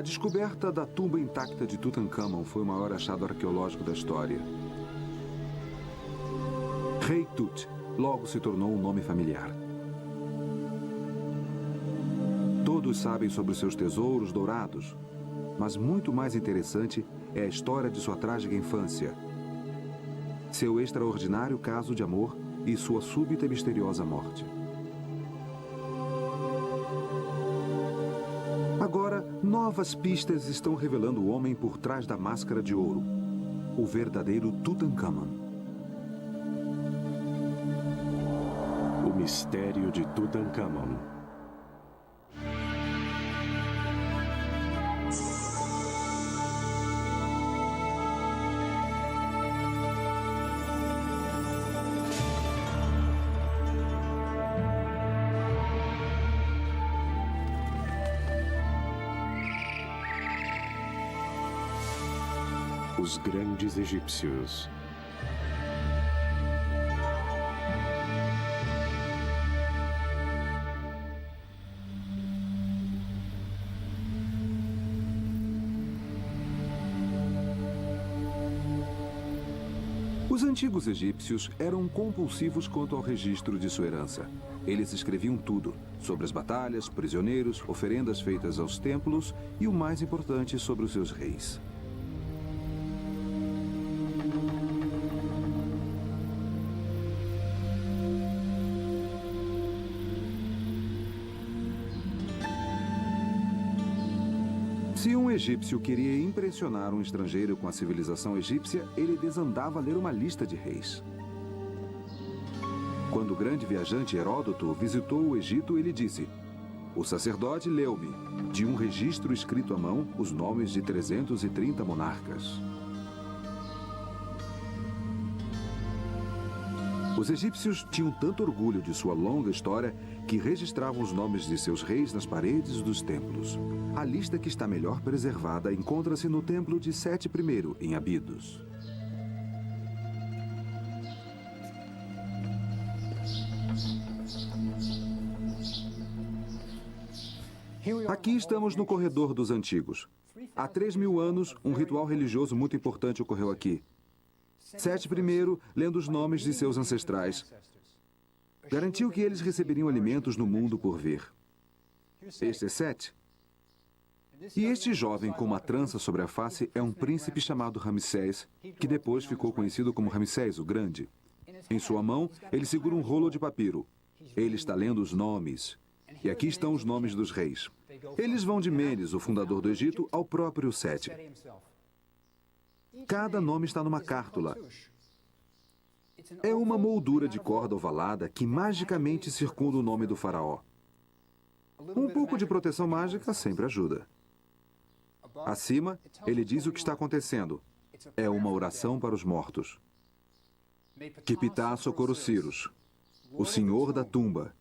descoberta da tumba intacta de Tutancâmon foi o maior achado arqueológico da história. Rei Tut logo se tornou um nome familiar. Todos sabem sobre os seus tesouros dourados, mas muito mais interessante é a história de sua trágica infância, seu extraordinário caso de amor e sua súbita e misteriosa morte. Agora, novas pistas estão revelando o homem por trás da máscara de ouro, o verdadeiro Tutancâmon. O mistério de Tutancâmon. Os grandes egípcios. Os antigos egípcios eram compulsivos quanto ao registro de sua herança. Eles escreviam tudo, sobre as batalhas, prisioneiros, oferendas feitas aos templos e o mais importante, sobre os seus reis. Se um egípcio queria impressionar um estrangeiro com a civilização egípcia, ele desandava a ler uma lista de reis. Quando o grande viajante Heródoto visitou o Egito, ele disse: "O sacerdote leu-me, de um registro escrito à mão, os nomes de 330 monarcas." Os egípcios tinham tanto orgulho de sua longa história que registravam os nomes de seus reis nas paredes dos templos. A lista que está melhor preservada encontra-se no templo de Sete I, em Abidos. Aqui estamos no corredor dos antigos. Há 3.000 anos, um ritual religioso muito importante ocorreu aqui. Sete I, lendo os nomes de seus ancestrais, garantiu que eles receberiam alimentos no mundo por vir. Este é Sete. E este jovem com uma trança sobre a face é um príncipe chamado Ramsés, que depois ficou conhecido como Ramsés o Grande. Em sua mão, ele segura um rolo de papiro. Ele está lendo os nomes. E aqui estão os nomes dos reis. Eles vão de Menes, o fundador do Egito, ao próprio Sete. Cada nome está numa cártula. É uma moldura de corda ovalada que magicamente circunda o nome do faraó. Um pouco de proteção mágica sempre ajuda. Acima, ele diz o que está acontecendo. É uma oração para os mortos. Kiptah Socorro-Cyrus, o senhor da tumba,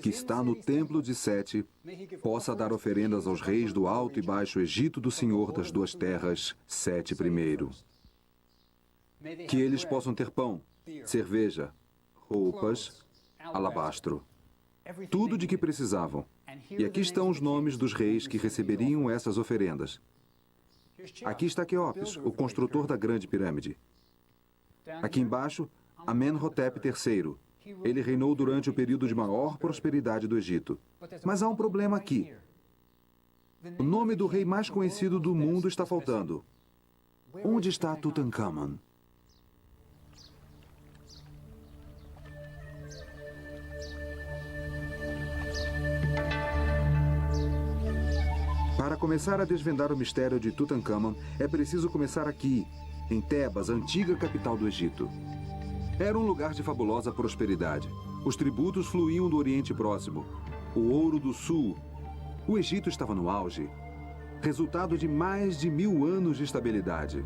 que está no templo de Sete, possa dar oferendas aos reis do Alto e Baixo Egito do Senhor das Duas Terras, Sete I. Que eles possam ter pão, cerveja, roupas, alabastro, tudo de que precisavam. E aqui estão os nomes dos reis que receberiam essas oferendas. Aqui está Quéopes, o construtor da Grande Pirâmide. Aqui embaixo, Amenhotep III. Ele reinou durante o período de maior prosperidade do Egito. Mas há um problema aqui. O nome do rei mais conhecido do mundo está faltando. Onde está Tutancâmon? Para começar a desvendar o mistério de Tutancâmon, é preciso começar aqui, em Tebas, a antiga capital do Egito. Era um lugar de fabulosa prosperidade. Os tributos fluíam do Oriente Próximo. O ouro do Sul. O Egito estava no auge. Resultado de mais de 1000 anos de estabilidade.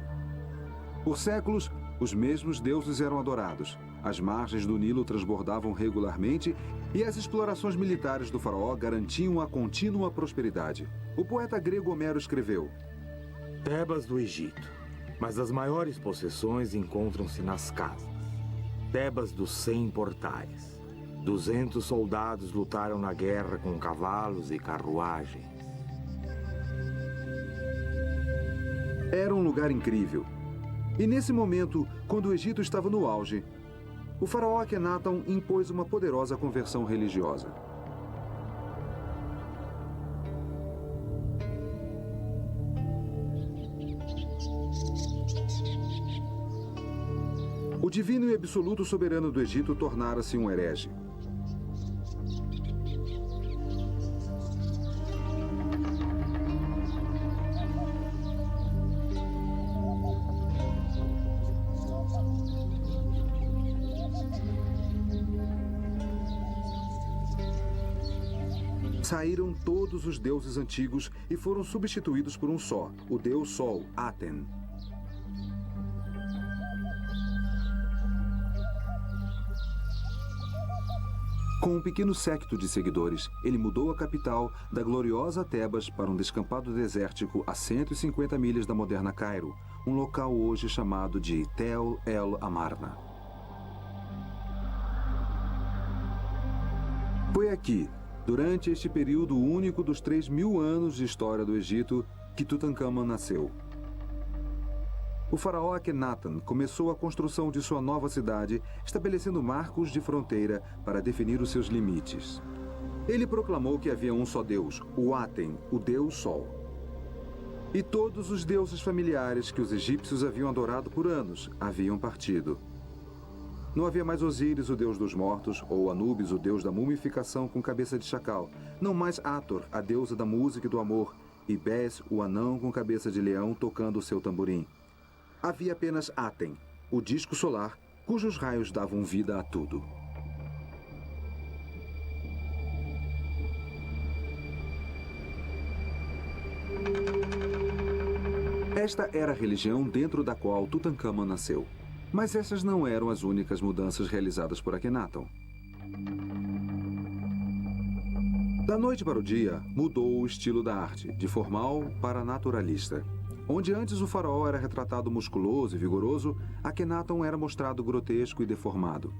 Por séculos, os mesmos deuses eram adorados. As margens do Nilo transbordavam regularmente e as explorações militares do faraó garantiam a contínua prosperidade. O poeta grego Homero escreveu: Tebas do Egito, mas as maiores possessões encontram-se nas casas. Tebas dos 100 portais. 200 soldados lutaram na guerra com cavalos e carruagens. Era um lugar incrível. E nesse momento, quando o Egito estava no auge, o faraó Akenaton impôs uma poderosa conversão religiosa. O divino e absoluto soberano do Egito tornara-se um herege. Saíram todos os deuses antigos e foram substituídos por um só, o deus Sol, Aten. Com um pequeno séquito de seguidores, ele mudou a capital da gloriosa Tebas para um descampado desértico a 150 milhas da moderna Cairo, um local hoje chamado de Tel El Amarna. Foi aqui, durante este período único dos 3.000 anos de história do Egito, que Tutankhamon nasceu. O faraó Akhenaton começou a construção de sua nova cidade, estabelecendo marcos de fronteira para definir os seus limites. Ele proclamou que havia um só Deus, o Aten, o Deus Sol. E todos os deuses familiares que os egípcios haviam adorado por anos haviam partido. Não havia mais Osíris, o deus dos mortos, ou Anubis, o deus da mumificação com cabeça de chacal. Não mais Hathor, a deusa da música e do amor, e Bes, o anão com cabeça de leão tocando o seu tamborim. Havia apenas Aten, o disco solar, cujos raios davam vida a tudo. Esta era a religião dentro da qual Tutankhamon nasceu. Mas essas não eram as únicas mudanças realizadas por Akhenaton. Da noite para o dia, mudou o estilo da arte, de formal para naturalista. Onde antes o faraó era retratado musculoso e vigoroso, Akhenaton era mostrado grotesco e deformado.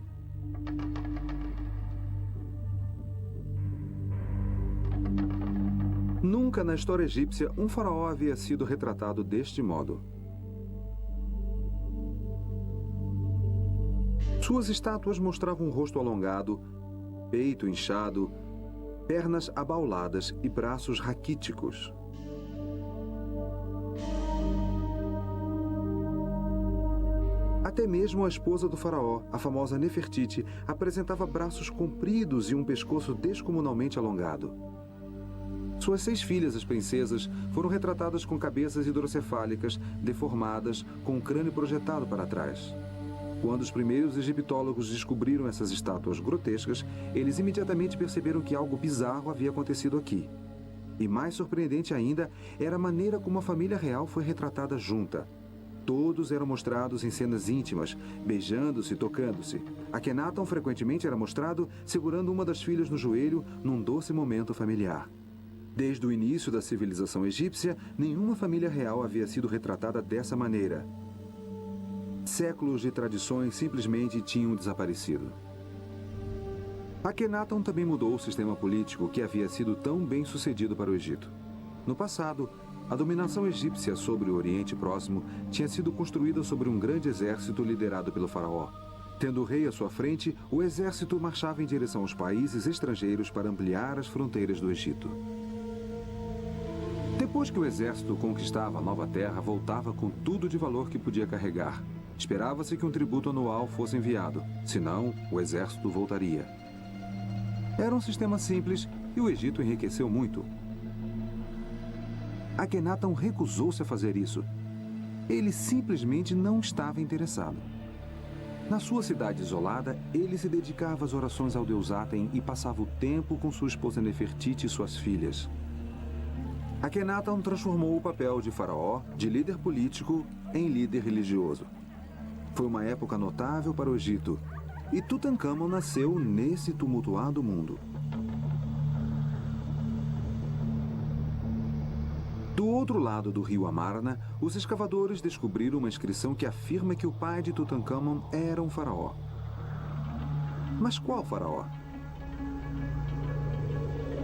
Nunca na história egípcia um faraó havia sido retratado deste modo. Suas estátuas mostravam um rosto alongado, peito inchado, pernas abauladas e braços raquíticos. Até mesmo a esposa do faraó, a famosa Nefertiti, apresentava braços compridos e um pescoço descomunalmente alongado. Suas 6 filhas, as princesas, foram retratadas com cabeças hidrocefálicas, deformadas, com o crânio projetado para trás. Quando os primeiros egiptólogos descobriram essas estátuas grotescas, eles imediatamente perceberam que algo bizarro havia acontecido aqui. E mais surpreendente ainda era a maneira como a família real foi retratada junta. Todos eram mostrados em cenas íntimas, beijando-se e tocando-se. Akhenaton frequentemente era mostrado segurando uma das filhas no joelho num doce momento familiar. Desde o início da civilização egípcia, nenhuma família real havia sido retratada dessa maneira. Séculos de tradições simplesmente tinham desaparecido. Akhenaton também mudou o sistema político que havia sido tão bem sucedido para o Egito. No passado, a dominação egípcia sobre o Oriente Próximo tinha sido construída sobre um grande exército liderado pelo faraó. Tendo o rei à sua frente, o exército marchava em direção aos países estrangeiros para ampliar as fronteiras do Egito. Depois que o exército conquistava a nova terra, voltava com tudo de valor que podia carregar. Esperava-se que um tributo anual fosse enviado, senão o exército voltaria. Era um sistema simples e o Egito enriqueceu muito. Akhenaton recusou-se a fazer isso. Ele simplesmente não estava interessado. Na sua cidade isolada, ele se dedicava às orações ao deus Aten e passava o tempo com sua esposa Nefertiti e suas filhas. Akhenaton transformou o papel de faraó, de líder político, em líder religioso. Foi uma época notável para o Egito, e Tutankhamon nasceu nesse tumultuado mundo. Do outro lado do rio Amarna, os escavadores descobriram uma inscrição que afirma que o pai de Tutankhamon era um faraó. Mas qual faraó?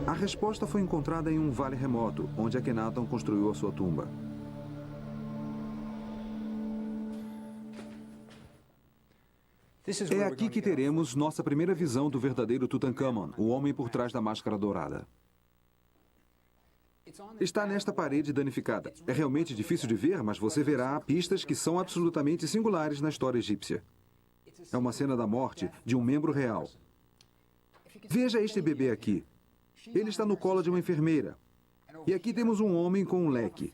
A resposta foi encontrada em um vale remoto, onde Akhenaton construiu a sua tumba. É aqui que teremos nossa primeira visão do verdadeiro Tutankhamon, o homem por trás da máscara dourada. Está nesta parede danificada. É realmente difícil de ver, mas você verá pistas que são absolutamente singulares na história egípcia. É uma cena da morte de um membro real. Veja este bebê aqui. Ele está no colo de uma enfermeira. E aqui temos um homem com um leque.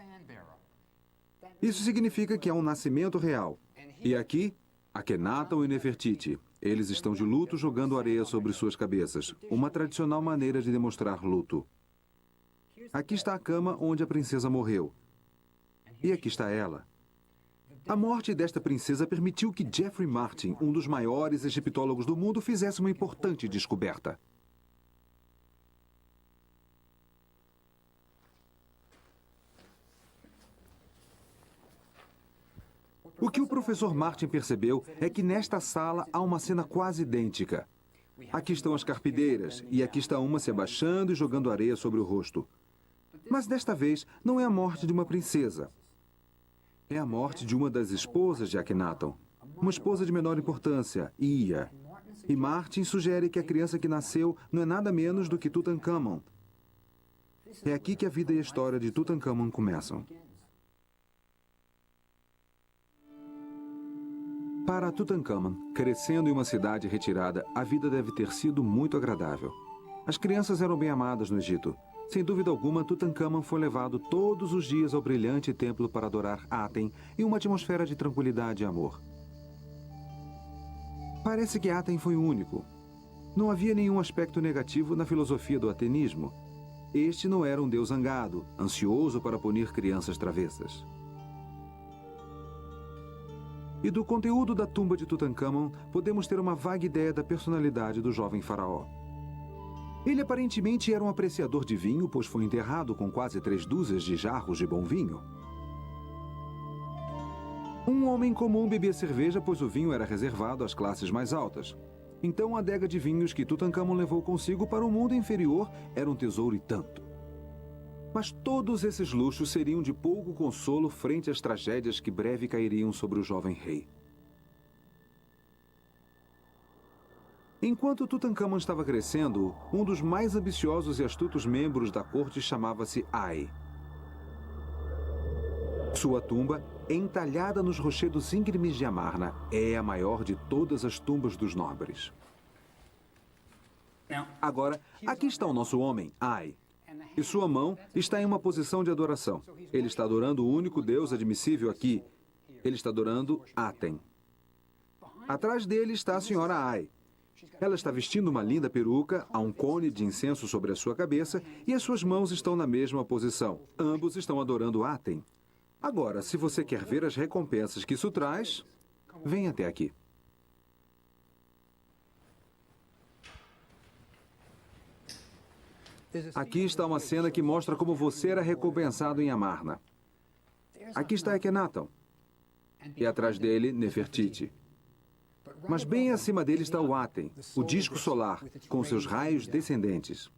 Isso significa que há um nascimento real. E aqui, Akhenaton e Nefertiti. Eles estão de luto jogando areia sobre suas cabeças. Uma tradicional maneira de demonstrar luto. Aqui está a cama onde a princesa morreu. E aqui está ela. A morte desta princesa permitiu que Jeffrey Martin, um dos maiores egiptólogos do mundo, fizesse uma importante descoberta. O que o professor Martin percebeu é que nesta sala há uma cena quase idêntica. Aqui estão as carpideiras, e aqui está uma se abaixando e jogando areia sobre o rosto. Mas desta vez não é a morte de uma princesa. É a morte de uma das esposas de Akhenaton. Uma esposa de menor importância, Ia. E Martin sugere que a criança que nasceu não é nada menos do que Tutankhamon. É aqui que a vida e a história de Tutankhamon começam. Para Tutankhamon, crescendo em uma cidade retirada, a vida deve ter sido muito agradável. As crianças eram bem amadas no Egito. Sem dúvida alguma, Tutankhamon foi levado todos os dias ao brilhante templo para adorar Aten em uma atmosfera de tranquilidade e amor. Parece que Aten foi o único. Não havia nenhum aspecto negativo na filosofia do atenismo. Este não era um deus zangado, ansioso para punir crianças travessas. E do conteúdo da tumba de Tutankhamon, podemos ter uma vaga ideia da personalidade do jovem faraó. Ele aparentemente era um apreciador de vinho, pois foi enterrado com quase 3 dúzias de jarros de bom vinho. Um homem comum bebia cerveja, pois o vinho era reservado às classes mais altas. Então a adega de vinhos que Tutankhamon levou consigo para o mundo inferior era um tesouro e tanto. Mas todos esses luxos seriam de pouco consolo frente às tragédias que breve cairiam sobre o jovem rei. Enquanto Tutankhamon estava crescendo, um dos mais ambiciosos e astutos membros da corte chamava-se Ai. Sua tumba, entalhada nos rochedos íngremes de Amarna, é a maior de todas as tumbas dos nobres. Agora, aqui está o nosso homem, Ai. E sua mão está em uma posição de adoração. Ele está adorando o único Deus admissível aqui. Ele está adorando Aten. Atrás dele está a senhora Ai. Ela está vestindo uma linda peruca, há um cone de incenso sobre a sua cabeça e as suas mãos estão na mesma posição. Ambos estão adorando Aten. Agora, se você quer ver as recompensas que isso traz, venha até aqui. Aqui está uma cena que mostra como você era recompensado em Amarna. Aqui está Akhenaton. E atrás dele, Nefertiti. Mas bem acima dele está o Aten, o disco solar, com seus raios descendentes.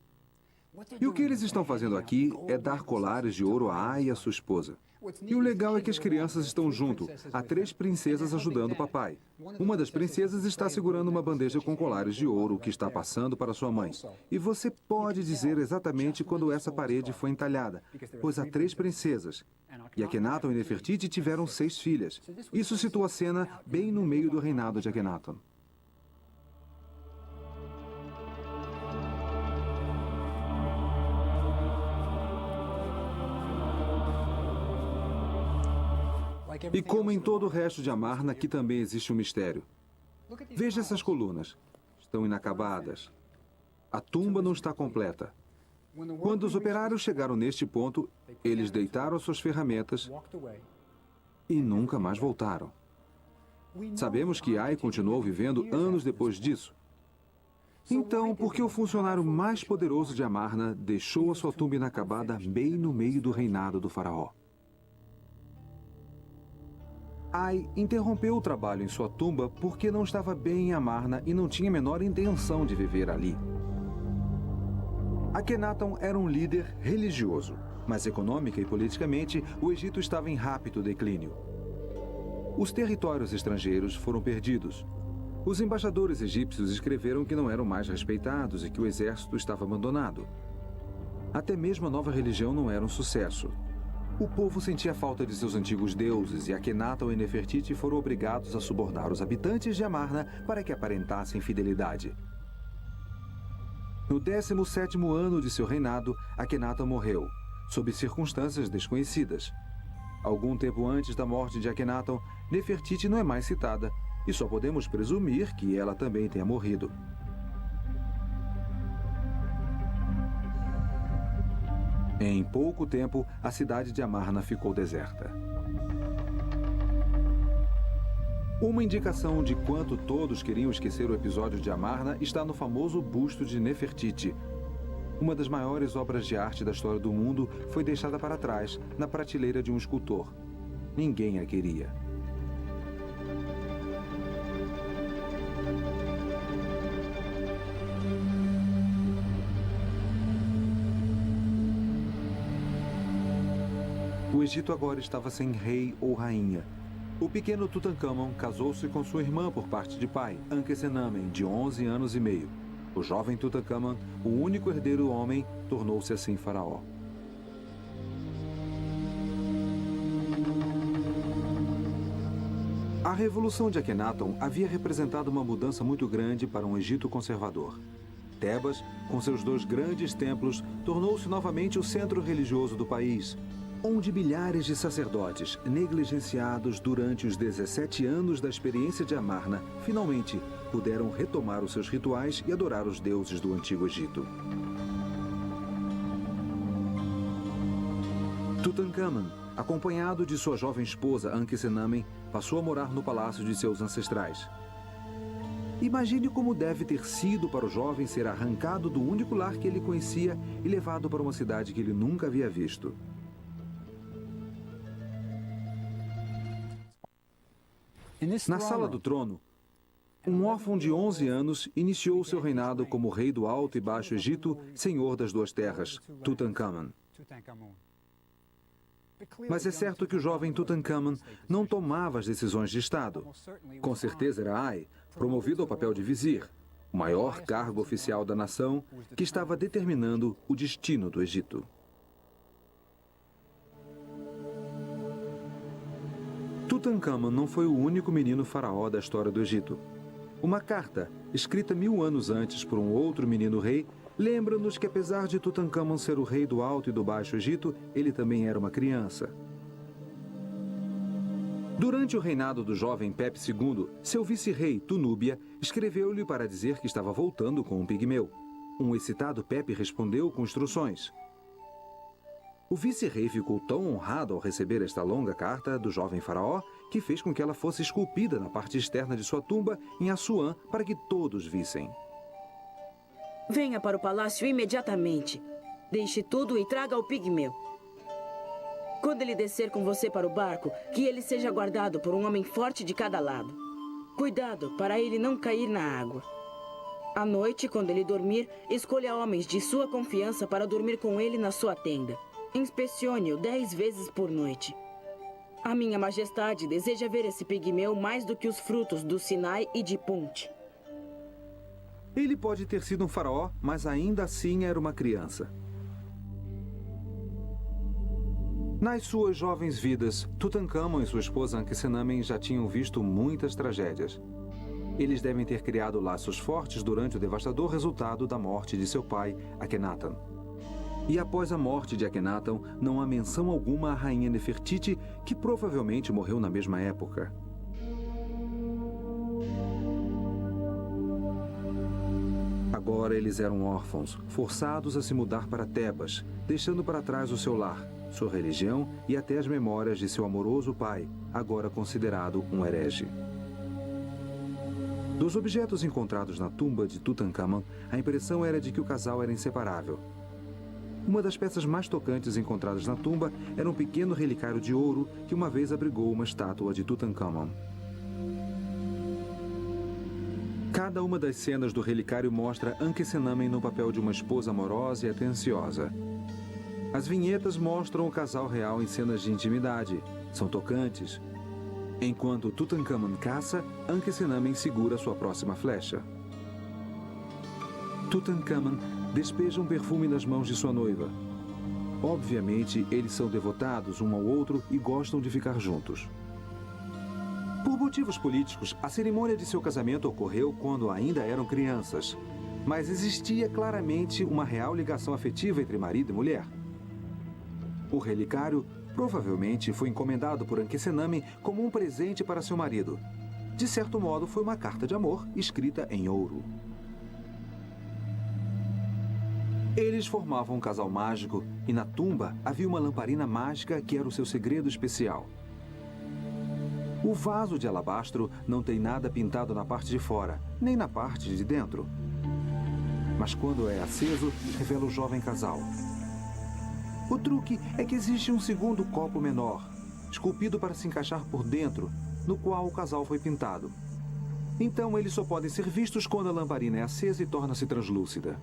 E o que eles estão fazendo aqui é dar colares de ouro a Ai e a sua esposa. E o legal é que as crianças estão junto. Há 3 princesas ajudando o papai. Uma das princesas está segurando uma bandeja com colares de ouro que está passando para sua mãe. E você pode dizer exatamente quando essa parede foi entalhada, pois há 3 princesas. E Akhenaton e Nefertiti tiveram 6 filhas. Isso situa a cena bem no meio do reinado de Akhenaton. E como em todo o resto de Amarna, aqui também existe um mistério. Veja essas colunas. Estão inacabadas. A tumba não está completa. Quando os operários chegaram neste ponto, eles deitaram suas ferramentas e nunca mais voltaram. Sabemos que Ai continuou vivendo anos depois disso. Então, por que o funcionário mais poderoso de Amarna deixou a sua tumba inacabada bem no meio do reinado do faraó? Ai interrompeu o trabalho em sua tumba porque não estava bem em Amarna e não tinha a menor intenção de viver ali. Akhenaton era um líder religioso, mas econômica e politicamente o Egito estava em rápido declínio. Os territórios estrangeiros foram perdidos. Os embaixadores egípcios escreveram que não eram mais respeitados e que o exército estava abandonado. Até mesmo a nova religião não era um sucesso. O povo sentia falta de seus antigos deuses e Akhenaton e Nefertiti foram obrigados a subornar os habitantes de Amarna para que aparentassem fidelidade. No 17º ano de seu reinado, Akhenaton morreu, sob circunstâncias desconhecidas. Algum tempo antes da morte de Akhenaton, Nefertiti não é mais citada, e só podemos presumir que ela também tenha morrido. Em pouco tempo, a cidade de Amarna ficou deserta. Uma indicação de quanto todos queriam esquecer o episódio de Amarna está no famoso busto de Nefertiti. Uma das maiores obras de arte da história do mundo foi deixada para trás, na prateleira de um escultor. Ninguém a queria. O Egito agora estava sem rei ou rainha. O pequeno Tutankhamon casou-se com sua irmã por parte de pai, Ankhesenamen, de 11 anos e meio. O jovem Tutankhamon, o único herdeiro homem, tornou-se assim faraó. A Revolução de Akhenaton havia representado uma mudança muito grande para um Egito conservador. Tebas, com seus 2 grandes templos, tornou-se novamente o centro religioso do país, onde milhares de sacerdotes, negligenciados durante os 17 anos da experiência de Amarna, finalmente puderam retomar os seus rituais e adorar os deuses do Antigo Egito. Tutankhamon, acompanhado de sua jovem esposa Ankhesenamen, passou a morar no palácio de seus ancestrais. Imagine como deve ter sido para o jovem ser arrancado do único lar que ele conhecia e levado para uma cidade que ele nunca havia visto. Na sala do trono, um órfão de 11 anos iniciou seu reinado como rei do Alto e Baixo Egito, senhor das 2 terras, Tutankhamon. Mas é certo que o jovem Tutankhamon não tomava as decisões de Estado. Com certeza era Ai, promovido ao papel de vizir, o maior cargo oficial da nação, que estava determinando o destino do Egito. Tutankhamon não foi o único menino faraó da história do Egito. Uma carta, escrita 1000 anos antes por um outro menino rei, lembra-nos que apesar de Tutankhamon ser o rei do Alto e do Baixo Egito, ele também era uma criança. Durante o reinado do jovem Pepe II, seu vice-rei, Tunúbia, escreveu-lhe para dizer que estava voltando com um pigmeu. Um excitado Pepe respondeu com instruções. O vice-rei ficou tão honrado ao receber esta longa carta do jovem faraó que fez com que ela fosse esculpida na parte externa de sua tumba em Assuã para que todos vissem. Venha para o palácio imediatamente. Deixe tudo e traga o pigmeu. Quando ele descer com você para o barco, que ele seja guardado por um homem forte de cada lado. Cuidado para ele não cair na água. À noite, quando ele dormir, escolha homens de sua confiança para dormir com ele na sua tenda. Inspecione-o 10 vezes por noite. A minha majestade deseja ver esse pigmeu mais do que os frutos do Sinai e de Punt. Ele pode ter sido um faraó, mas ainda assim era uma criança. Nas suas jovens vidas, Tutankhamon e sua esposa Ankhesenamen já tinham visto muitas tragédias. Eles devem ter criado laços fortes durante o devastador resultado da morte de seu pai, Akhenaton. E após a morte de Akhenaton, não há menção alguma à rainha Nefertiti, que provavelmente morreu na mesma época. Agora eles eram órfãos, forçados a se mudar para Tebas, deixando para trás o seu lar, sua religião e até as memórias de seu amoroso pai, agora considerado um herege. Dos objetos encontrados na tumba de Tutankhamon, a impressão era de que o casal era inseparável. Uma das peças mais tocantes encontradas na tumba era um pequeno relicário de ouro que uma vez abrigou uma estátua de Tutankhamon. Cada uma das cenas do relicário mostra Ankhesenamen no papel de uma esposa amorosa e atenciosa. As vinhetas mostram o casal real em cenas de intimidade. São tocantes. Enquanto Tutankhamun caça, Ankhesenamen segura sua próxima flecha. Tutankhamun despeja um perfume nas mãos de sua noiva. Obviamente, eles são devotados um ao outro e gostam de ficar juntos. Por motivos políticos, a cerimônia de seu casamento ocorreu quando ainda eram crianças. Mas existia claramente uma real ligação afetiva entre marido e mulher. O relicário provavelmente foi encomendado por Ankhesenamen como um presente para seu marido. De certo modo, foi uma carta de amor escrita em ouro. Eles formavam um casal mágico e na tumba havia uma lamparina mágica que era o seu segredo especial. O vaso de alabastro não tem nada pintado na parte de fora, nem na parte de dentro. Mas quando é aceso, revela o jovem casal. O truque é que existe um segundo copo menor, esculpido para se encaixar por dentro, no qual o casal foi pintado. Então eles só podem ser vistos quando a lamparina é acesa e torna-se translúcida.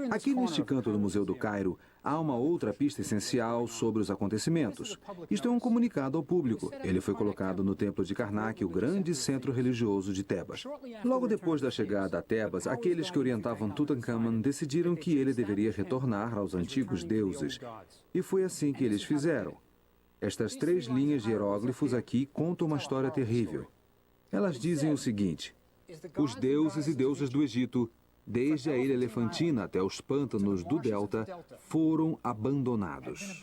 Aqui neste canto do Museu do Cairo, há uma outra pista essencial sobre os acontecimentos. Isto é um comunicado ao público. Ele foi colocado no Templo de Karnak, o grande centro religioso de Tebas. Logo depois da chegada a Tebas, aqueles que orientavam Tutankhamun decidiram que ele deveria retornar aos antigos deuses. E foi assim que eles fizeram. Estas 3 linhas de hieróglifos aqui contam uma história terrível. Elas dizem o seguinte: os deuses e deusas do Egito, desde a ilha Elefantina até os pântanos do Delta, foram abandonados.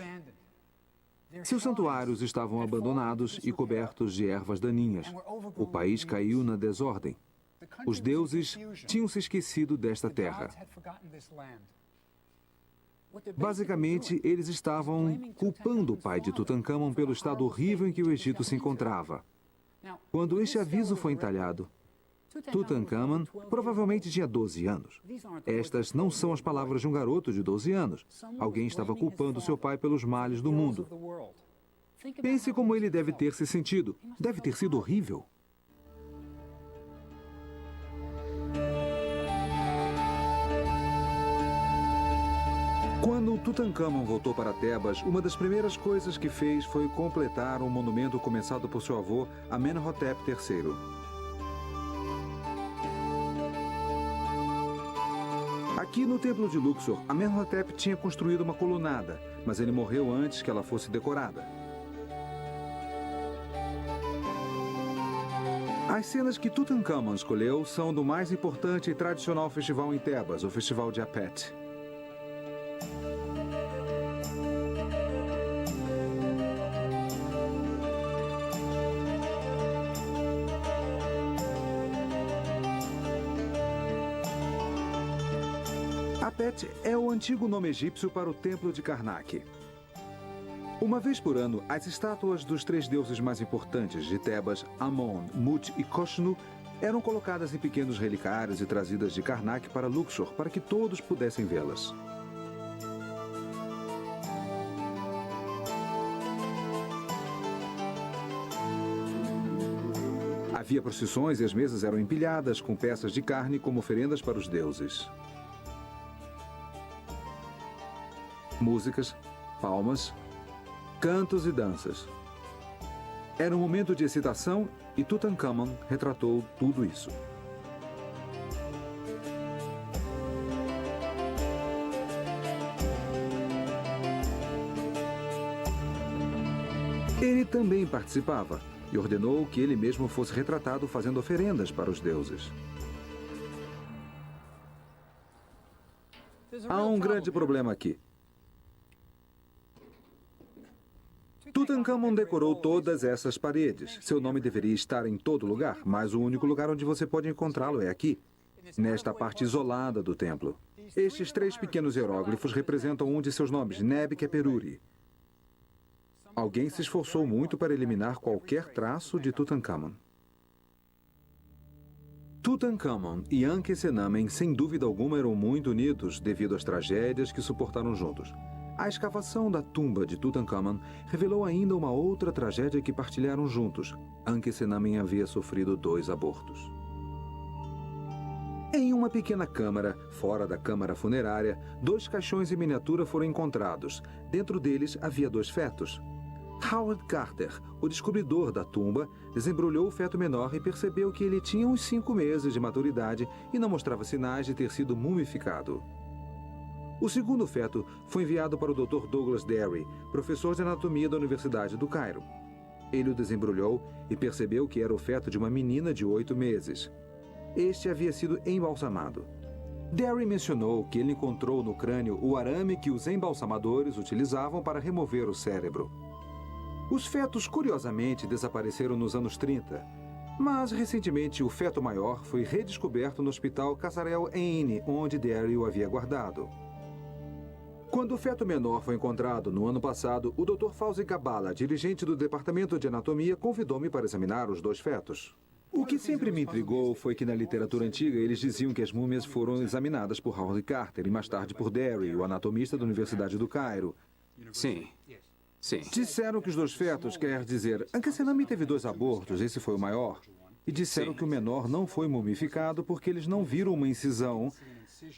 Seus santuários estavam abandonados e cobertos de ervas daninhas. O país caiu na desordem. Os deuses tinham se esquecido desta terra. Basicamente, eles estavam culpando o pai de Tutankhamun pelo estado horrível em que o Egito se encontrava. Quando este aviso foi entalhado, Tutankhamun provavelmente tinha 12 anos. Estas não são as palavras de um garoto de 12 anos. Alguém estava culpando seu pai pelos males do mundo. Pense como ele deve ter se sentido. Deve ter sido horrível. Quando Tutankhamun voltou para Tebas, uma das primeiras coisas que fez foi completar um monumento começado por seu avô, Amenhotep III. Aqui no Templo de Luxor, Amenhotep tinha construído uma colunada, mas ele morreu antes que ela fosse decorada. As cenas que Tutankhamun escolheu são do mais importante e tradicional festival em Tebas, o Festival de Apet. Apet é o antigo nome egípcio para o Templo de Karnak. Uma vez por ano, as estátuas dos 3 deuses mais importantes de Tebas, Amon, Mut e Koshnu, eram colocadas em pequenos relicários e trazidas de Karnak para Luxor para que todos pudessem vê-las. Havia procissões e as mesas eram empilhadas com peças de carne como oferendas para os deuses. Músicas, palmas, cantos e danças. Era um momento de excitação e Tutankhamun retratou tudo isso. Ele também participava e ordenou que ele mesmo fosse retratado fazendo oferendas para os deuses. Há um grande problema aqui. Tutankhamun decorou todas essas paredes. Seu nome deveria estar em todo lugar, mas o único lugar onde você pode encontrá-lo é aqui, nesta parte isolada do templo. Estes 3 pequenos hieróglifos representam um de seus nomes, Neb-Keperuri. Alguém se esforçou muito para eliminar qualquer traço de Tutankhamun. Tutankhamun e Ankhesenamen, sem dúvida alguma, eram muito unidos devido às tragédias que suportaram juntos. A escavação da tumba de Tutankhamun revelou ainda uma outra tragédia que partilharam juntos. Ankhesenamen havia sofrido 2 abortos. Em uma pequena câmara, fora da câmara funerária, 2 caixões em miniatura foram encontrados. Dentro deles havia 2 fetos. Howard Carter, o descobridor da tumba, desembrulhou o feto menor e percebeu que ele tinha uns 5 meses de maturidade e não mostrava sinais de ter sido mumificado. O segundo feto foi enviado para o Dr. Douglas Derry, professor de anatomia da Universidade do Cairo. Ele o desembrulhou e percebeu que era o feto de uma menina de 8 meses. Este havia sido embalsamado. Derry mencionou que ele encontrou no crânio o arame que os embalsamadores utilizavam para remover o cérebro. Os fetos, curiosamente, desapareceram nos anos 30, mas recentemente o feto maior foi redescoberto no Hospital Kasarel Ain, onde Derry o havia guardado. Quando o feto menor foi encontrado no ano passado, o Dr. Fauzi Gabala, dirigente do Departamento de Anatomia, convidou-me para examinar os 2 fetos. O que sempre me intrigou foi que na literatura antiga eles diziam que as múmias foram examinadas por Howard Carter e mais tarde por Derry, o anatomista da Universidade do Cairo. Sim. Sim. Disseram que os 2 fetos, quer dizer, Ankhesenami teve 2 abortos, esse foi o maior. E disseram que o menor não foi mumificado porque eles não viram uma incisão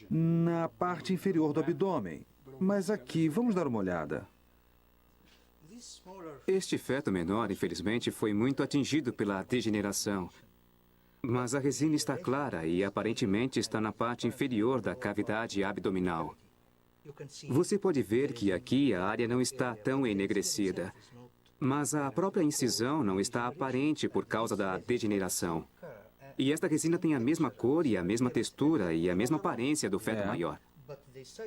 na parte inferior do abdômen. Mas aqui, vamos dar uma olhada. Este feto menor, infelizmente, foi muito atingido pela degeneração. Mas a resina está clara e aparentemente está na parte inferior da cavidade abdominal. Você pode ver que aqui a área não está tão enegrecida, mas a própria incisão não está aparente por causa da degeneração. E esta resina tem a mesma cor e a mesma textura e a mesma aparência do feto maior.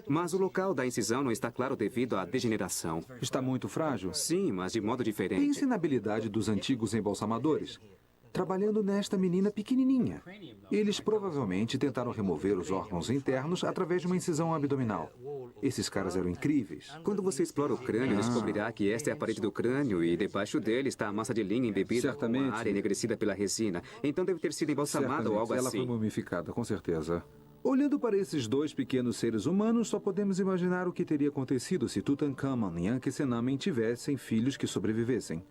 Mas o local da incisão não está claro devido à degeneração. Está muito frágil? Sim, mas de modo diferente. Pense na habilidade dos antigos embalsamadores, trabalhando nesta menina pequenininha. Eles provavelmente tentaram remover os órgãos internos através de uma incisão abdominal. Esses caras eram incríveis. Quando você explora o crânio, descobrirá que esta é a parede do crânio e debaixo dele está a massa de linha embebida com a área enegrecida pela resina. Então deve ter sido embalsamada ou algo assim. Ela foi mumificada, com certeza. Olhando para esses 2 pequenos seres humanos, só podemos imaginar o que teria acontecido se Tutankhamun e Ankhesenamen tivessem filhos que sobrevivessem.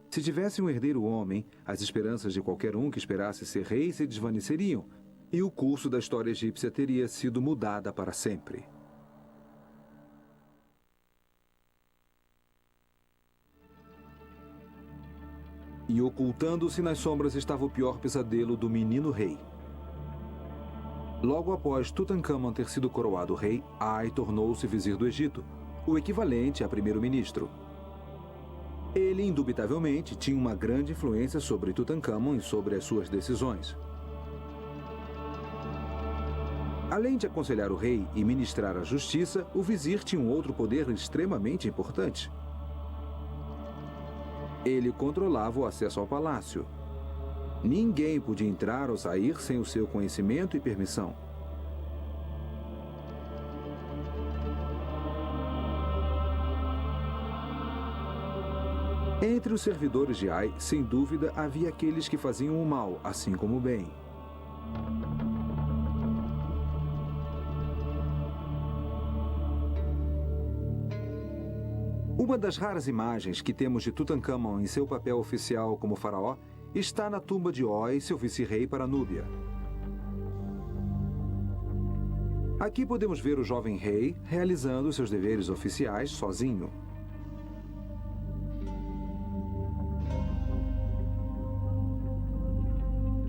Se tivesse um herdeiro homem, as esperanças de qualquer um que esperasse ser rei se desvaneceriam, e o curso da história egípcia teria sido mudada para sempre. E ocultando-se nas sombras estava o pior pesadelo do menino rei. Logo após Tutankhamun ter sido coroado rei, Ai tornou-se vizir do Egito, o equivalente a primeiro-ministro. Ele, indubitavelmente, tinha uma grande influência sobre Tutankhamun e sobre as suas decisões. Além de aconselhar o rei e ministrar a justiça, o vizir tinha um outro poder extremamente importante. Ele controlava o acesso ao palácio. Ninguém podia entrar ou sair sem o seu conhecimento e permissão. Entre os servidores de Ai, sem dúvida, havia aqueles que faziam o mal, assim como o bem. Uma das raras imagens que temos de Tutankhamun em seu papel oficial como faraó está na tumba de Oi, seu vice-rei para Núbia. Aqui podemos ver o jovem rei realizando seus deveres oficiais sozinho.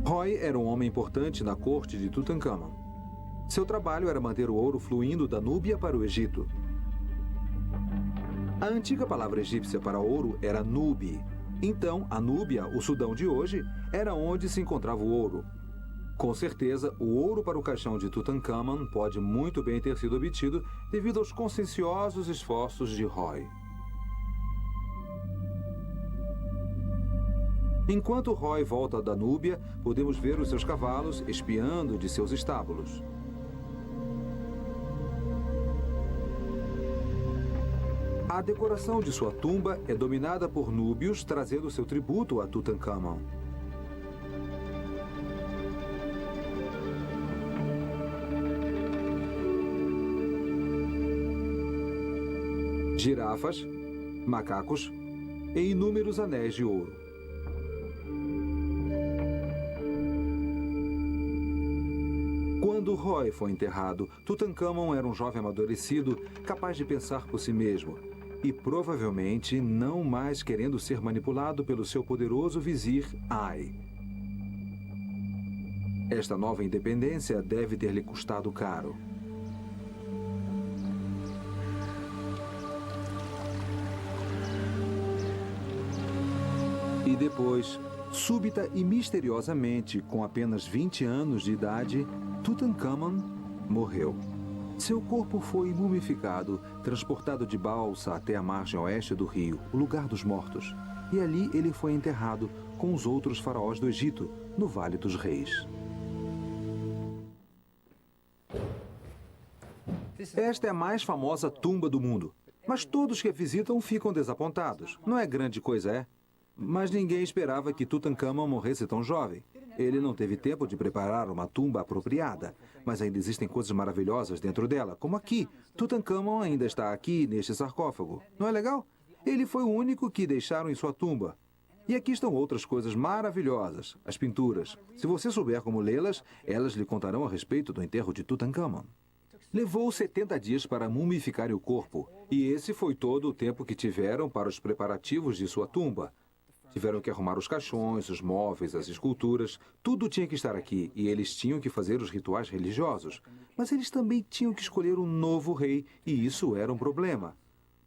Roy era um homem importante na corte de Tutankhamun. Seu trabalho era manter o ouro fluindo da Núbia para o Egito. A antiga palavra egípcia para ouro era Nubi. Então, a Núbia, o Sudão de hoje, era onde se encontrava o ouro. Com certeza, o ouro para o caixão de Tutankhamun pode muito bem ter sido obtido devido aos conscienciosos esforços de Roy. Enquanto Roy volta da Núbia, podemos ver os seus cavalos espiando de seus estábulos. A decoração de sua tumba é dominada por núbios, trazendo seu tributo a Tutankhamun. Girafas, macacos e inúmeros anéis de ouro. Quando Roy foi enterrado, Tutankhamun era um jovem amadurecido, capaz de pensar por si mesmo. E provavelmente não mais querendo ser manipulado pelo seu poderoso vizir Ai. Esta nova independência deve ter lhe custado caro. E depois, súbita e misteriosamente, com apenas 20 anos de idade, Tutankhamon morreu. Seu corpo foi mumificado, transportado de balsa até a margem oeste do rio, o lugar dos mortos. E ali ele foi enterrado com os outros faraós do Egito, no Vale dos Reis. Esta é a mais famosa tumba do mundo. Mas todos que a visitam ficam desapontados. Não é grande coisa, é? Mas ninguém esperava que Tutankhamon morresse tão jovem. Ele não teve tempo de preparar uma tumba apropriada. Mas ainda existem coisas maravilhosas dentro dela, como aqui. Tutankhamon ainda está aqui, neste sarcófago. Não é legal? Ele foi o único que deixaram em sua tumba. E aqui estão outras coisas maravilhosas, as pinturas. Se você souber como lê-las, elas lhe contarão a respeito do enterro de Tutankhamon. Levou 70 dias para mumificar o corpo, e esse foi todo o tempo que tiveram para os preparativos de sua tumba. Tiveram que arrumar os caixões, os móveis, as esculturas, tudo tinha que estar aqui, e eles tinham que fazer os rituais religiosos. Mas eles também tinham que escolher um novo rei, e isso era um problema.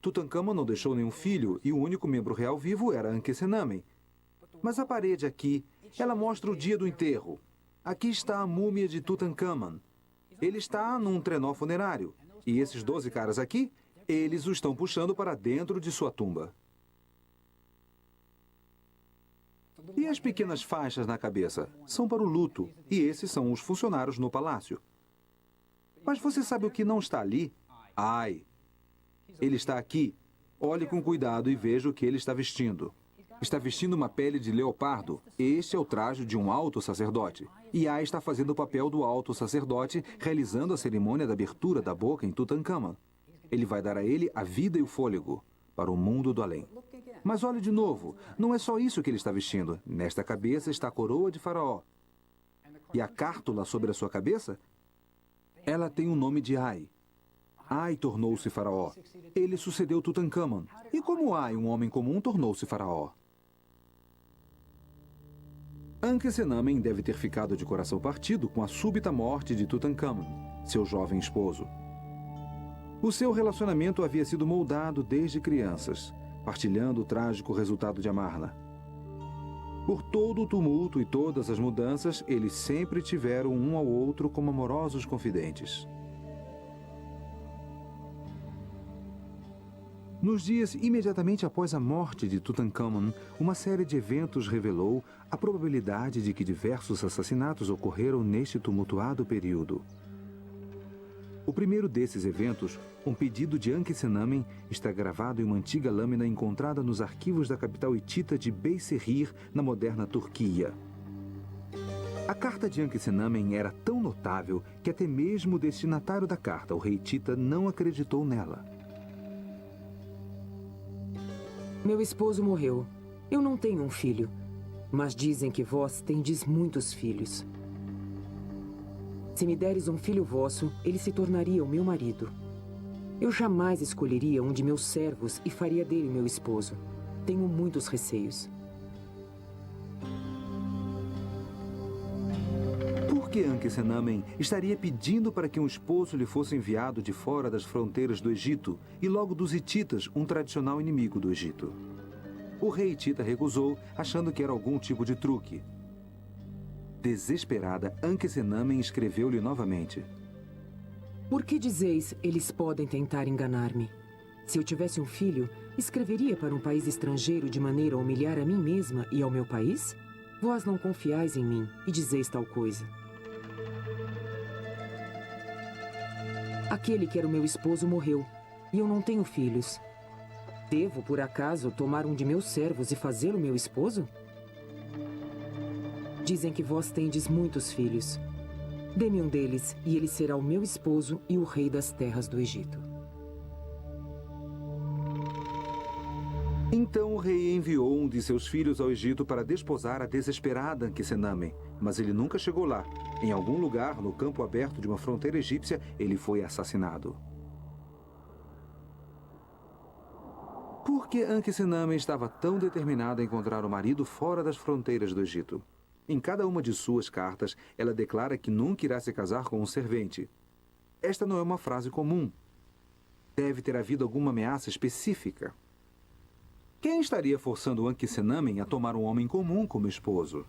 Tutankhamon não deixou nenhum filho, e o único membro real vivo era Ankhesenamen. Mas a parede aqui, ela mostra o dia do enterro. Aqui está a múmia de Tutankhamon. Ele está num trenó funerário. E esses 12 caras aqui, eles o estão puxando para dentro de sua tumba. E as pequenas faixas na cabeça são para o luto, e esses são os funcionários no palácio. Mas você sabe o que não está ali? Ai! Ele está aqui. Olhe com cuidado e veja o que ele está vestindo. Está vestindo uma pele de leopardo. Este é o traje de um alto sacerdote. E Ai está fazendo o papel do alto sacerdote, realizando a cerimônia da abertura da boca em Tutankhamon. Ele vai dar a ele a vida e o fôlego para o mundo do além. Mas olhe de novo, não é só isso que ele está vestindo. Nesta cabeça está a coroa de Faraó. E a cártula sobre a sua cabeça? Ela tem o nome de Ai. Ai tornou-se Faraó. Ele sucedeu Tutankhamon. E como Ai, um homem comum, tornou-se Faraó? Ankhesenamen deve ter ficado de coração partido com a súbita morte de Tutankhamon, seu jovem esposo. O seu relacionamento havia sido moldado desde crianças, partilhando o trágico resultado de Amarna. Por todo o tumulto e todas as mudanças, eles sempre tiveram um ao outro como amorosos confidentes. Nos dias imediatamente após a morte de Tutankhamon, uma série de eventos revelou a probabilidade de que diversos assassinatos ocorreram neste tumultuado período. O primeiro desses eventos, um pedido de Ankhesenamen, está gravado em uma antiga lâmina encontrada nos arquivos da capital hitita de Beyserrir, na moderna Turquia. A carta de Ankhesenamen era tão notável que até mesmo o destinatário da carta, o rei hitita, não acreditou nela. Meu esposo morreu. Eu não tenho um filho, mas dizem que vós tendes muitos filhos. Se me deres um filho vosso, ele se tornaria o meu marido. Eu jamais escolheria um de meus servos e faria dele meu esposo. Tenho muitos receios. Por que Ankhesenamen estaria pedindo para que um esposo lhe fosse enviado de fora das fronteiras do Egito e logo dos hititas, um tradicional inimigo do Egito? O rei hitita recusou, achando que era algum tipo de truque. Desesperada, Ankhesenamen escreveu-lhe novamente. Por que dizeis, eles podem tentar enganar-me? Se eu tivesse um filho, escreveria para um país estrangeiro de maneira a humilhar a mim mesma e ao meu país? Vós não confiais em mim e dizeis tal coisa. Aquele que era o meu esposo morreu, e eu não tenho filhos. Devo, por acaso, tomar um de meus servos e fazê-lo meu esposo? Dizem que vós tendes muitos filhos. Dê-me um deles, e ele será o meu esposo e o rei das terras do Egito. Então o rei enviou um de seus filhos ao Egito para desposar a desesperada Ankhesenamen, mas ele nunca chegou lá. Em algum lugar, no campo aberto de uma fronteira egípcia, ele foi assassinado. Por que Ankhesenamen estava tão determinada a encontrar o marido fora das fronteiras do Egito? Em cada uma de suas cartas, ela declara que nunca irá se casar com um servente. Esta não é uma frase comum. Deve ter havido alguma ameaça específica. Quem estaria forçando Ankhesenamen a tomar um homem comum como esposo?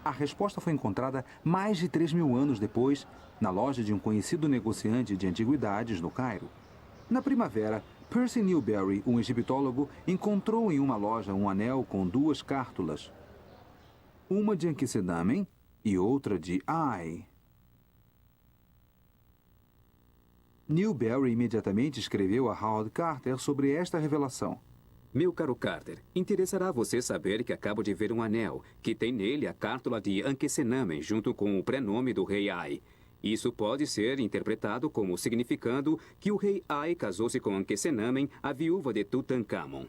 A resposta foi encontrada mais de 3.000 anos depois, na loja de um conhecido negociante de antiguidades no Cairo. Na primavera, Percy Newberry, um egiptólogo, encontrou em uma loja um anel com 2 cártulas. Uma de Ankhesenamen e outra de Ai. Newberry imediatamente escreveu a Howard Carter sobre esta revelação. Meu caro Carter, interessará você saber que acabo de ver um anel, que tem nele a cártula de Ankhesenamen junto com o prenome do rei Ai. Isso pode ser interpretado como significando que o rei Ai casou-se com Ankhesenamen, a viúva de Tutankhamon.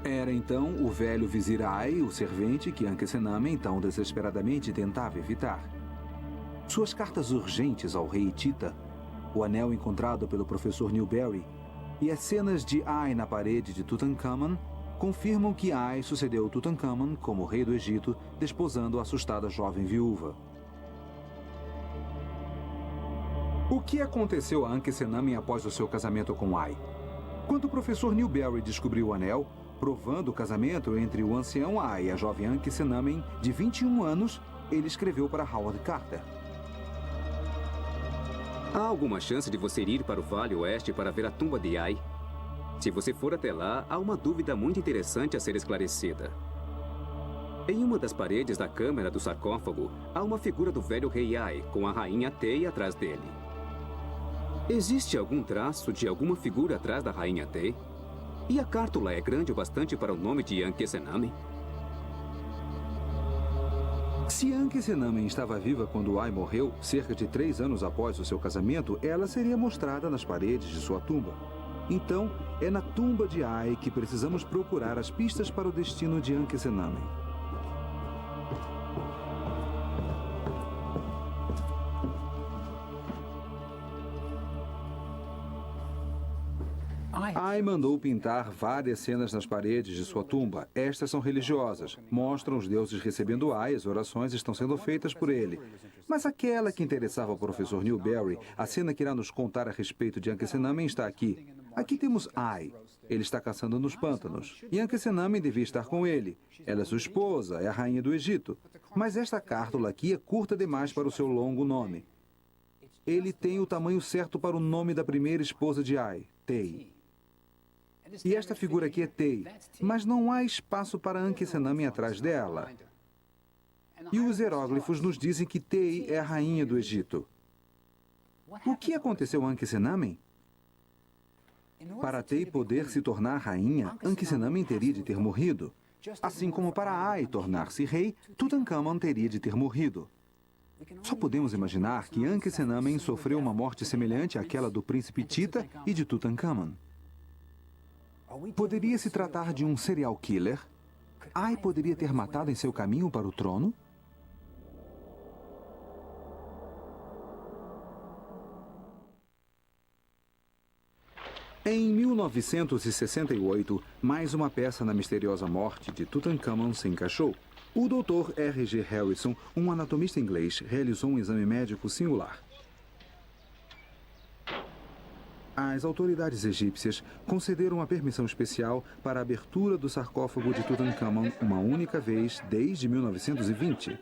Era então o velho vizir Ai, o servente que Ankhesenamen tão desesperadamente tentava evitar. Suas cartas urgentes ao rei Hitita, o anel encontrado pelo professor Newberry e as cenas de Ai na parede de Tutankhamon confirmam que Ai sucedeu Tutankhamon como rei do Egito, desposando a assustada jovem viúva. O que aconteceu a Ankhesenamen após o seu casamento com Ai? Quando o professor Newberry descobriu o anel, provando o casamento entre o ancião Ai e a jovem Ankhesenamen, de 21 anos, ele escreveu para Howard Carter. Há alguma chance de você ir para o Vale Oeste para ver a tumba de Ai? Se você for até lá, há uma dúvida muito interessante a ser esclarecida. Em uma das paredes da câmara do sarcófago, há uma figura do velho rei Ai, com a rainha Tei atrás dele. Existe algum traço de alguma figura atrás da rainha Tei? E a cártula é grande o bastante para o nome de Ankhesenamen? Se Ankhesenamen estava viva quando Ai morreu, cerca de 3 anos após o seu casamento, ela seria mostrada nas paredes de sua tumba. Então, é na tumba de Ai que precisamos procurar as pistas para o destino de Ankhesenamen. Ai mandou pintar várias cenas nas paredes de sua tumba. Estas são religiosas. Mostram os deuses recebendo Ai, as orações estão sendo feitas por ele. Mas aquela que interessava ao professor Newberry, a cena que irá nos contar a respeito de Ankhesenamen está aqui. Aqui temos Ai. Ele está caçando nos pântanos. E Ankhesenamen devia estar com ele. Ela é sua esposa, é a rainha do Egito. Mas esta cártula aqui é curta demais para o seu longo nome. Ele tem o tamanho certo para o nome da primeira esposa de Ai, Tei. E esta figura aqui é Tei, mas não há espaço para Ankhesenamen atrás dela. E os hieróglifos nos dizem que Tei é a rainha do Egito. O que aconteceu a Ankhesenamen? Para Tei poder se tornar rainha, Ankhesenamen teria de ter morrido. Assim como para Ai tornar-se rei, Tutankhamon teria de ter morrido. Só podemos imaginar que Ankhesenamen sofreu uma morte semelhante àquela do príncipe Tita e de Tutankhamon. Poderia se tratar de um serial killer? Ai poderia ter matado em seu caminho para o trono? Em 1968, mais uma peça na misteriosa morte de Tutankhamon se encaixou. O Dr. R.G. Harrison, um anatomista inglês, realizou um exame médico singular. As autoridades egípcias concederam uma permissão especial para a abertura do sarcófago de Tutankhamon uma única vez desde 1920.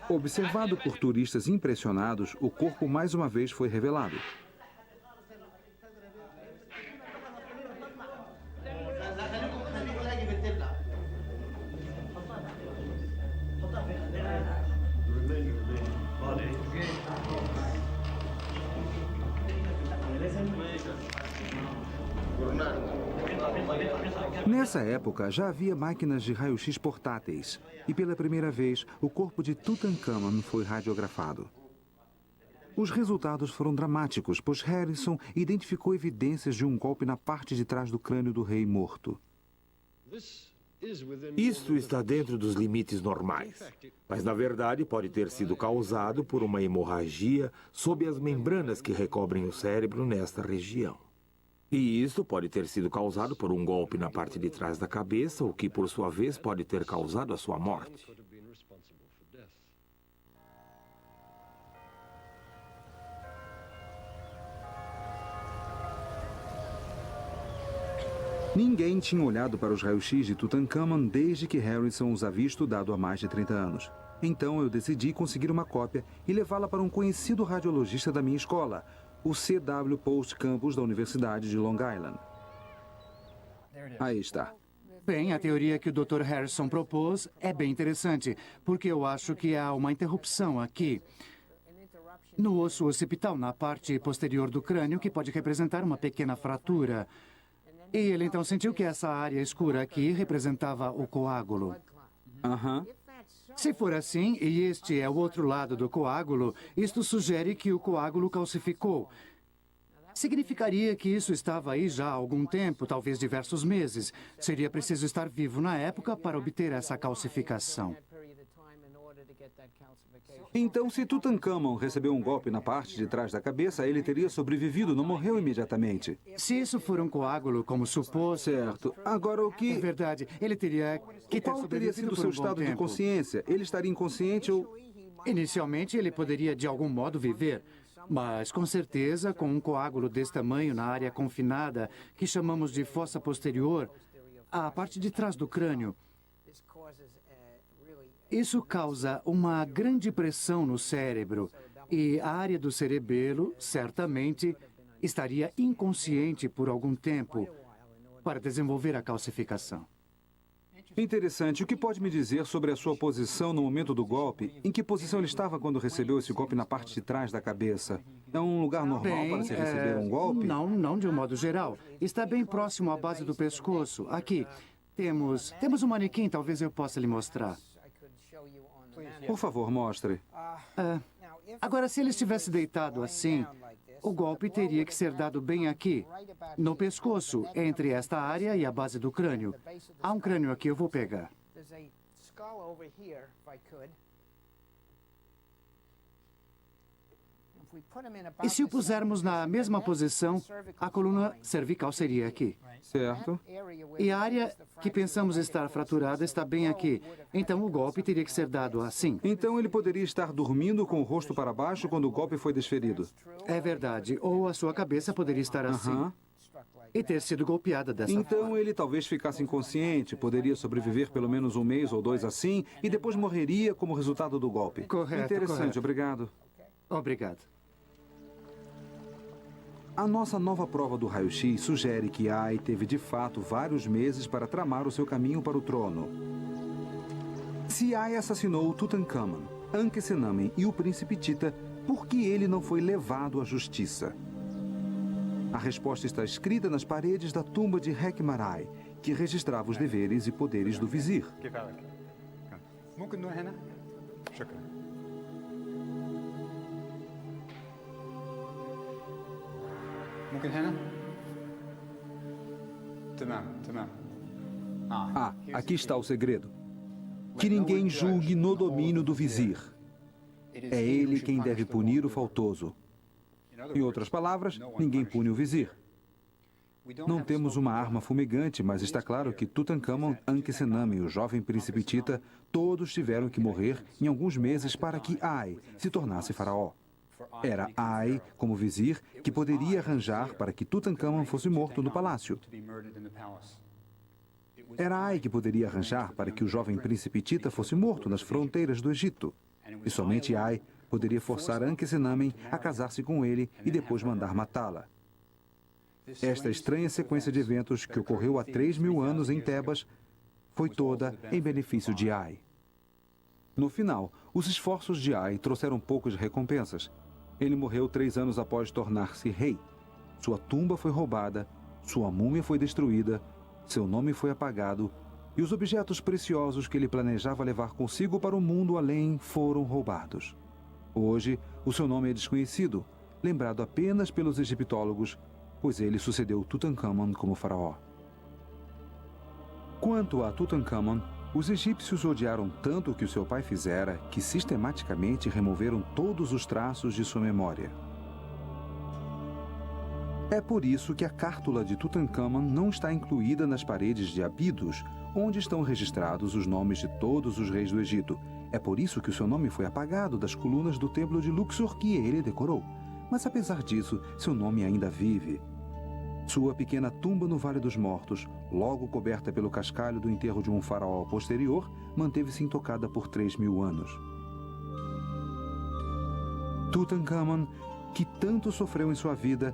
Observado por turistas impressionados, o corpo mais uma vez foi revelado. Nessa época, já havia máquinas de raio-x portáteis e, pela primeira vez, o corpo de Tutankhamon foi radiografado. Os resultados foram dramáticos, pois Harrison identificou evidências de um golpe na parte de trás do crânio do rei morto. Isto está dentro dos limites normais, mas na verdade pode ter sido causado por uma hemorragia sob as membranas que recobrem o cérebro nesta região. E isto pode ter sido causado por um golpe na parte de trás da cabeça, o que por sua vez pode ter causado a sua morte. Ninguém tinha olhado para os raios-x de Tutankhamon desde que Harrison os havia estudado há mais de 30 anos. Então eu decidi conseguir uma cópia e levá-la para um conhecido radiologista da minha escola, o C.W. Post Campus da Universidade de Long Island. Aí está. Bem, a teoria que o Dr. Harrison propôs é bem interessante, porque eu acho que há uma interrupção aqui no osso occipital, na parte posterior do crânio, que pode representar uma pequena fratura. E ele então sentiu que essa área escura aqui representava o coágulo. Aham. Se for assim, e este é o outro lado do coágulo, isto sugere que o coágulo calcificou. Significaria que isso estava aí já há algum tempo, talvez diversos meses. Seria preciso estar vivo na época para obter essa calcificação. Então, se Tutankhamon recebeu um golpe na parte de trás da cabeça, ele teria sobrevivido, não morreu imediatamente. Se isso for um coágulo, como supôs... Certo. Agora, o que... É verdade, ele teria que ter Qual teria sobrevivido sido o por seu um bom estado de tempo. consciência? Ele estaria inconsciente ou... Inicialmente, ele poderia de algum modo viver, mas com certeza, com um coágulo desse tamanho na área confinada, que chamamos de fossa posterior, a parte de trás do crânio, isso causa uma grande pressão no cérebro e a área do cerebelo, certamente, estaria inconsciente por algum tempo para desenvolver a calcificação. Interessante. O que pode me dizer sobre a sua posição no momento do golpe? Em que posição ele estava quando recebeu esse golpe na parte de trás da cabeça? É um lugar normal para se receber um golpe? Não de um modo geral. Está bem próximo à base do pescoço. Aqui, temos um manequim, talvez eu possa lhe mostrar. Por favor, mostre. Agora, se ele estivesse deitado assim, o golpe teria que ser dado bem aqui, no pescoço, entre esta área e a base do crânio. Há um crânio aqui, eu vou pegar. E se o pusermos na mesma posição, a coluna cervical seria aqui. Certo. E a área que pensamos estar fraturada está bem aqui. Então o golpe teria que ser dado assim. Então ele poderia estar dormindo com o rosto para baixo quando o golpe foi desferido. É verdade. Ou a sua cabeça poderia estar assim. Aham. E ter sido golpeada dessa forma. Então ele talvez ficasse inconsciente, poderia sobreviver pelo menos um mês ou dois assim, e depois morreria como resultado do golpe. Correto, Interessante, correto. obrigado. Obrigado. A nossa nova prova do raio-x sugere que Ai teve de fato vários meses para tramar o seu caminho para o trono. Se Ai assassinou Tutankhamon, Ankhesenamen e o príncipe Tita, por que ele não foi levado à justiça? A resposta está escrita nas paredes da tumba de Hekmarai, que registrava os deveres e poderes do vizir. Ah, aqui está o segredo. Que ninguém julgue no domínio do vizir. É ele quem deve punir o faltoso. Em outras palavras, ninguém pune o vizir. Não temos uma arma fumegante, mas está claro que Tutankhamon, Ankhesenamen e o jovem príncipe Tita todos tiveram que morrer em alguns meses para que Ai se tornasse faraó. Era Ai, como vizir, que poderia arranjar para que Tutankhamon fosse morto no palácio. Era Ai que poderia arranjar para que o jovem príncipe Tita fosse morto nas fronteiras do Egito. E somente Ai poderia forçar Ankhesenamen a casar-se com ele e depois mandar matá-la. Esta estranha sequência de eventos que ocorreu há 3.000 anos em Tebas foi toda em benefício de Ai. No final, os esforços de Ai trouxeram poucas recompensas. Ele morreu 3 anos após tornar-se rei. Sua tumba foi roubada, sua múmia foi destruída, seu nome foi apagado e os objetos preciosos que ele planejava levar consigo para o mundo além foram roubados. Hoje, o seu nome é desconhecido, lembrado apenas pelos egiptólogos, pois ele sucedeu Tutankhamon como faraó. Quanto a Tutankhamon, os egípcios odiaram tanto o que o seu pai fizera que sistematicamente removeram todos os traços de sua memória. É por isso que a cártula de Tutankhamon não está incluída nas paredes de Abidos, onde estão registrados os nomes de todos os reis do Egito. É por isso que o seu nome foi apagado das colunas do templo de Luxor que ele decorou. Mas apesar disso, seu nome ainda vive. Sua pequena tumba no Vale dos Mortos, logo coberta pelo cascalho do enterro de um faraó posterior, manteve-se intocada por 3.000 anos. Tutankhamon, que tanto sofreu em sua vida,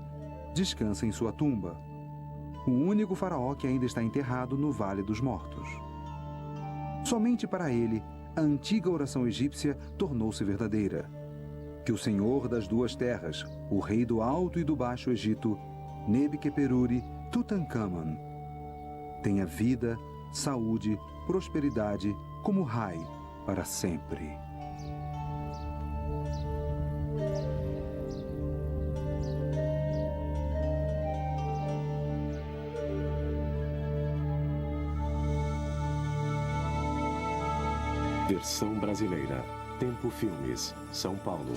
descansa em sua tumba. O único faraó que ainda está enterrado no Vale dos Mortos. Somente para ele, a antiga oração egípcia tornou-se verdadeira. Que o Senhor das duas terras, o rei do Alto e do Baixo Egito, Nebiqueperuri Tutankhamon, tenha vida, saúde, prosperidade como Rai para sempre. Versão brasileira. Tempo Filmes, São Paulo.